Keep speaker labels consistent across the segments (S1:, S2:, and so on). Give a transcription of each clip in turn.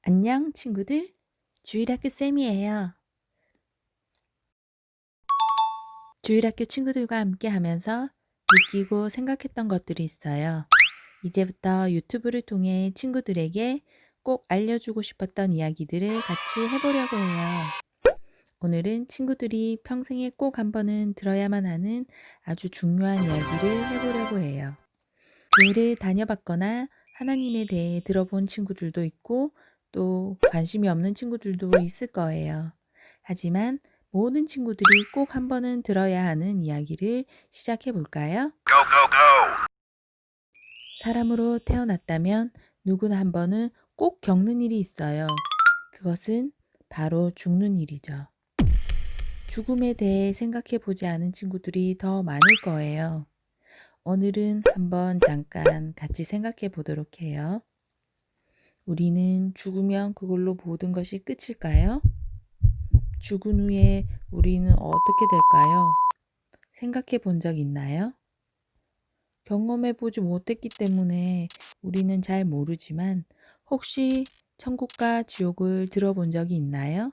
S1: 안녕 친구들. 주일학교 쌤이에요. 주일학교 친구들과 함께 하면서 느끼고 생각했던 것들이 있어요. 이제부터 유튜브를 통해 친구들에게 꼭 알려주고 싶었던 이야기들을 같이 해보려고 해요. 오늘은 친구들이 평생에 꼭 한 번은 들어야만 하는 아주 중요한 이야기를 해보려고 해요. 교회를 다녀봤거나 하나님에 대해 들어본 친구들도 있고 또 관심이 없는 친구들도 있을 거예요. 하지만 모든 친구들이 꼭 한 번은 들어야 하는 이야기를 시작해 볼까요?
S2: Go, go, go!
S1: 사람으로 태어났다면 누구나 한 번은 꼭 겪는 일이 있어요. 그것은 바로 죽는 일이죠. 죽음에 대해 생각해 보지 않은 친구들이 더 많을 거예요. 오늘은 한번 잠깐 같이 생각해 보도록 해요. 우리는 죽으면 그걸로 모든 것이 끝일까요? 죽은 후에 우리는 어떻게 될까요? 생각해 본 적 있나요? 경험해 보지 못했기 때문에 우리는 잘 모르지만 혹시 천국과 지옥을 들어본 적이 있나요?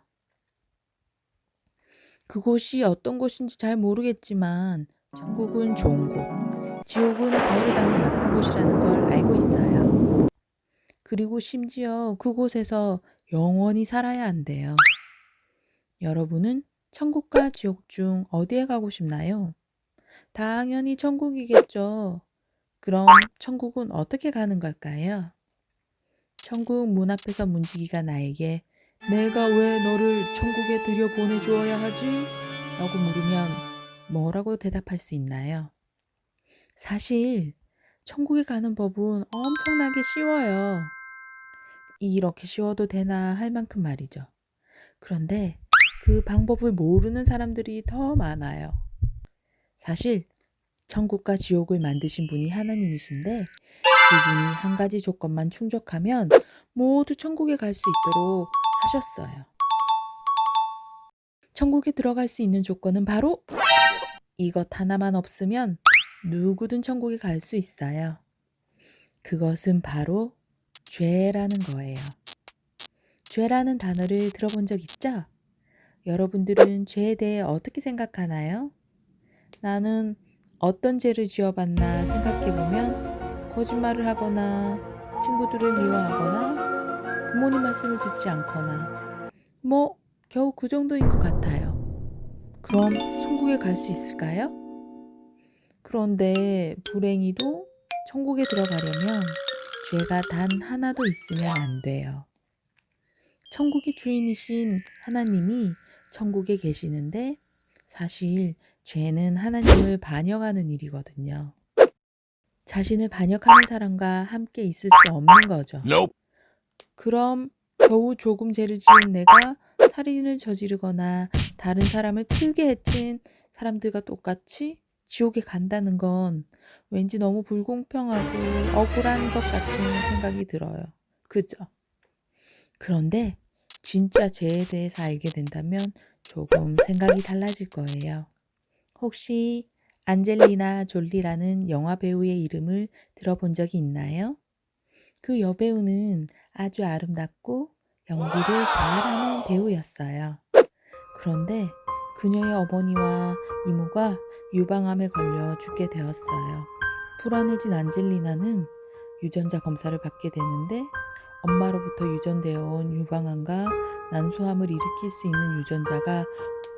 S1: 그곳이 어떤 곳인지 잘 모르겠지만 천국은 좋은 곳, 지옥은 벌을 받는 나쁜 곳이라는 걸 알고 있어요. 그리고 심지어 그곳에서 영원히 살아야 한대요. 여러분은 천국과 지옥 중 어디에 가고 싶나요? 당연히 천국이겠죠. 그럼 천국은 어떻게 가는 걸까요? 천국 문 앞에서 문지기가 나에게 내가 왜 너를 천국에 들여보내 주어야 하지? 라고 물으면 뭐라고 대답할 수 있나요? 사실 천국에 가는 법은 엄청나게 쉬워요. 이렇게 쉬워도 되나 할 만큼 말이죠. 그런데 그 방법을 모르는 사람들이 더 많아요. 사실 천국과 지옥을 만드신 분이 하나님이신데 그분이 한 가지 조건만 충족하면 모두 천국에 갈 수 있도록 하셨어요. 천국에 들어갈 수 있는 조건은 바로 이것 하나만 없으면 누구든 천국에 갈 수 있어요. 그것은 바로 죄라는 거예요. 죄라는 단어를 들어본 적 있죠? 여러분들은 죄에 대해 어떻게 생각하나요? 나는 어떤 죄를 지어봤나 생각해보면 거짓말을 하거나 친구들을 미워하거나 부모님 말씀을 듣지 않거나 뭐 겨우 그 정도인 것 같아요. 그럼 천국에 갈 수 있을까요? 그런데 불행히도 천국에 들어가려면 죄가 단 하나도 있으면 안 돼요. 천국의 주인이신 하나님이 천국에 계시는데 사실 죄는 하나님을 반역하는 일이거든요. 자신을 반역하는 사람과 함께 있을 수 없는 거죠.
S2: Nope.
S1: 그럼 겨우 조금 죄를 지은 내가 살인을 저지르거나 다른 사람을 크게 해친 사람들과 똑같이 지옥에 간다는 건 왠지 너무 불공평하고 억울한 것 같은 생각이 들어요. 그죠? 그런데 진짜 죄에 대해서 알게 된다면 조금 생각이 달라질 거예요. 혹시 안젤리나 졸리라는 영화 배우의 이름을 들어본 적이 있나요? 그 여배우는 아주 아름답고 연기를 잘하는 배우였어요. 그런데 그녀의 어머니와 이모가 유방암에 걸려 죽게 되었어요. 불안해진 안젤리나는 유전자 검사를 받게 되는데 엄마로부터 유전되어 온 유방암과 난소암을 일으킬 수 있는 유전자가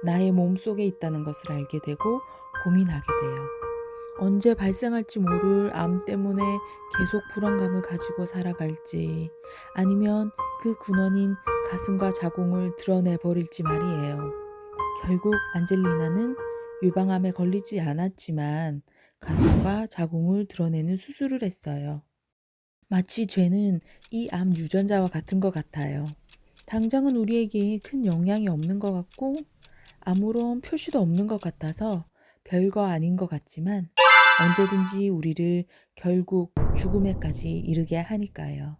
S1: 나의 몸속에 있다는 것을 알게 되고 고민하게 돼요. 언제 발생할지 모를 암 때문에 계속 불안감을 가지고 살아갈지 아니면 그 근원인 가슴과 자궁을 드러내 버릴지 말이에요. 결국 안젤리나는 유방암에 걸리지 않았지만 가슴과 자궁을 드러내는 수술을 했어요. 마치 죄는 이 암 유전자와 같은 것 같아요. 당장은 우리에게 큰 영향이 없는 것 같고 아무런 표시도 없는 것 같아서 별거 아닌 것 같지만 언제든지 우리를 결국 죽음에까지 이르게 하니까요.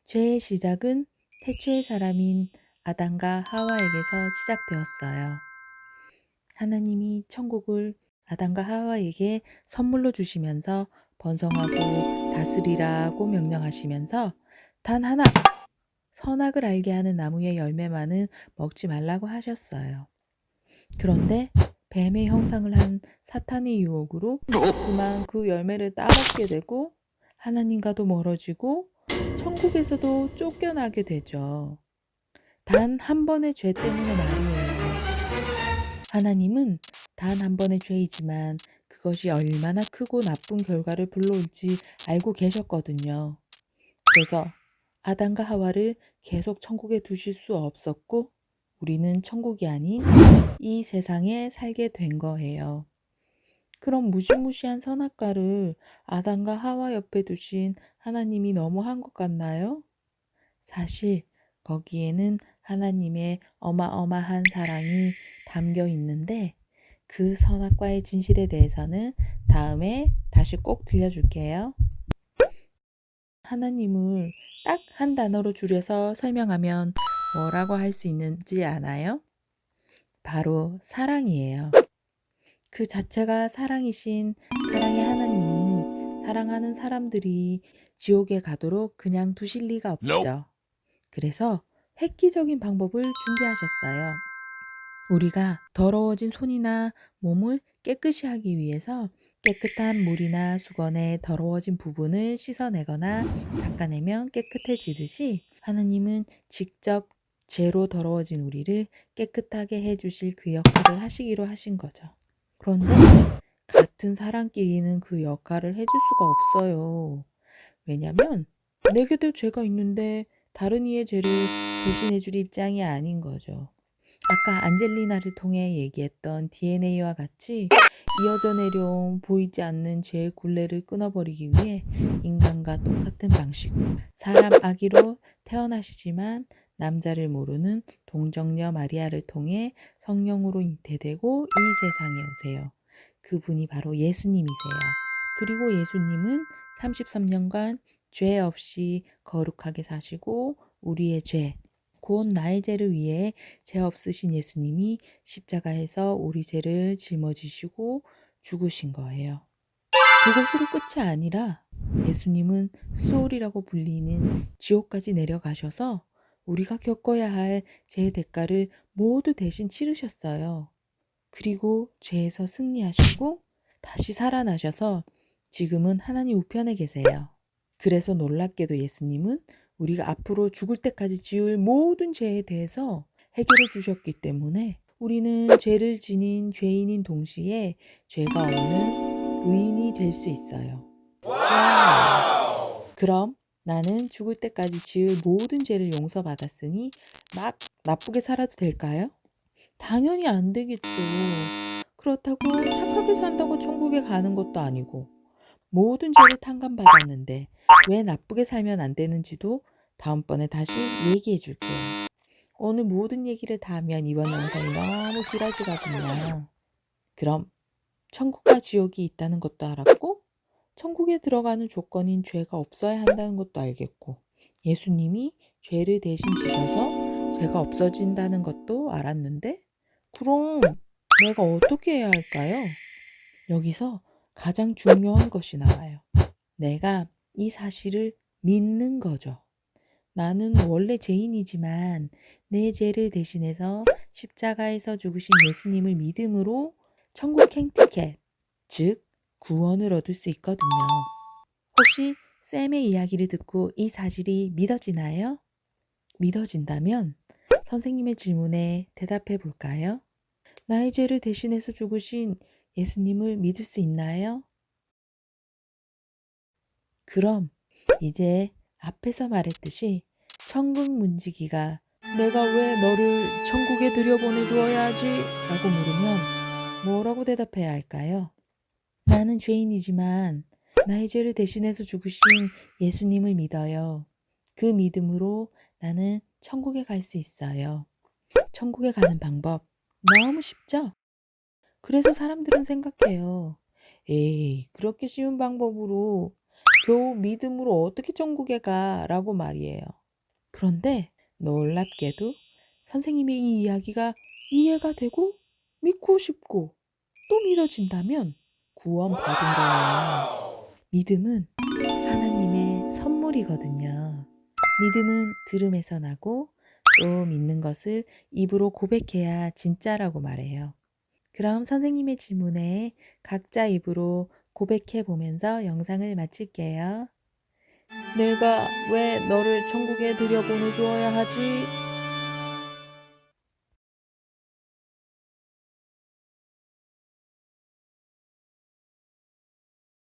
S1: 죄의 시작은 태초의 사람인 아담과 하와에게서 시작되었어요. 하나님이 천국을 아담과 하와에게 선물로 주시면서 번성하고 다스리라고 명령하시면서 단 하나 선악을 알게 하는 나무의 열매만은 먹지 말라고 하셨어요. 그런데 뱀의 형상을 한 사탄의 유혹으로 그만 그 열매를 따먹게 되고 하나님과도 멀어지고 천국에서도 쫓겨나게 되죠. 단 한 번의 죄 때문에 말이에요. 하나님은 단 한 번의 죄이지만 그것이 얼마나 크고 나쁜 결과를 불러올지 알고 계셨거든요. 그래서 아담과 하와를 계속 천국에 두실 수 없었고 우리는 천국이 아닌 이 세상에 살게 된 거예요. 그럼 무시무시한 선악과를 아담과 하와 옆에 두신 하나님이 너무한 것 같나요? 사실 거기에는 하나님의 어마어마한 사랑이 담겨 있는데 그 선악과의 진실에 대해서는 다음에 다시 꼭 들려줄게요. 하나님을 딱 한 단어로 줄여서 설명하면 뭐라고 할 수 있는지 아나요? 바로 사랑이에요. 그 자체가 사랑이신 사랑의 하나님이 사랑하는 사람들이 지옥에 가도록 그냥 두실 리가 없죠. 그래서 획기적인 방법을 준비하셨어요. 우리가 더러워진 손이나 몸을 깨끗이 하기 위해서 깨끗한 물이나 수건에 더러워진 부분을 씻어내거나 닦아내면 깨끗해지듯이 하나님은 직접 죄로 더러워진 우리를 깨끗하게 해주실 그 역할을 하시기로 하신 거죠. 그런데 같은 사람끼리는 그 역할을 해줄 수가 없어요. 왜냐면 내게도 죄가 있는데 다른 이의 죄를 대신해 줄 입장이 아닌 거죠. 아까 안젤리나를 통해 얘기했던 DNA와 같이 이어져 내려온 보이지 않는 죄의 굴레를 끊어버리기 위해 인간과 똑같은 방식으로 사람 아기로 태어나시지만 남자를 모르는 동정녀 마리아를 통해 성령으로 잉태되고 이 세상에 오세요. 그분이 바로 예수님이세요. 그리고 예수님은 33년간 죄 없이 거룩하게 사시고 우리의 죄, 곧 나의 죄를 위해 죄 없으신 예수님이 십자가에서 우리 죄를 짊어지시고 죽으신 거예요. 그것으로 끝이 아니라 예수님은 수월이라고 불리는 지옥까지 내려가셔서 우리가 겪어야 할 죄의 대가를 모두 대신 치르셨어요. 그리고 죄에서 승리하시고 다시 살아나셔서 지금은 하나님 우편에 계세요. 그래서 놀랍게도 예수님은 우리가 앞으로 죽을 때까지 지을 모든 죄에 대해서 해결해 주셨기 때문에 우리는 죄를 지닌 죄인인 동시에 죄가 없는 의인이 될 수 있어요. 와우! 그럼 나는 죽을 때까지 지을 모든 죄를 용서받았으니 막 나쁘게 살아도 될까요? 당연히 안 되겠죠. 그렇다고 착하게 산다고 천국에 가는 것도 아니고 모든 죄를 탕감받았는데 왜 나쁘게 살면 안 되는지도 다음번에 다시 얘기해 줄게요. 오늘 모든 얘기를 다 하면 이번 영상이 너무 길어지거든요. 그럼 천국과 지옥이 있다는 것도 알았고 천국에 들어가는 조건인 죄가 없어야 한다는 것도 알겠고 예수님이 죄를 대신 지셔서 죄가 없어진다는 것도 알았는데 그럼 내가 어떻게 해야 할까요? 여기서 가장 중요한 것이 나와요. 내가 이 사실을 믿는 거죠. 나는 원래 죄인이지만 내 죄를 대신해서 십자가에서 죽으신 예수님을 믿음으로 천국 행티켓, 즉 구원을 얻을 수 있거든요. 혹시 쌤의 이야기를 듣고 이 사실이 믿어지나요? 믿어진다면 선생님의 질문에 대답해 볼까요? 나의 죄를 대신해서 죽으신 예수님을 믿을 수 있나요? 그럼 이제 앞에서 말했듯이 천국 문지기가 내가 왜 너를 천국에 들여보내 주어야 하지? 라고 물으면 뭐라고 대답해야 할까요? 나는 죄인이지만 나의 죄를 대신해서 죽으신 예수님을 믿어요. 그 믿음으로 나는 천국에 갈 수 있어요. 천국에 가는 방법 너무 쉽죠? 그래서 사람들은 생각해요. 에이, 그렇게 쉬운 방법으로 겨우 믿음으로 어떻게 천국에 가? 라고 말이에요. 그런데 놀랍게도 선생님의 이 이야기가 이해가 되고 믿고 싶고 또 믿어진다면 구원받은 거예요. 믿음은 하나님의 선물이거든요. 믿음은 들음에서 나고 또 믿는 것을 입으로 고백해야 진짜라고 말해요. 그럼 선생님의 질문에 각자 입으로 고백해 보면서 영상을 마칠게요. 내가 왜 너를 천국에 들여보내 주어야 하지?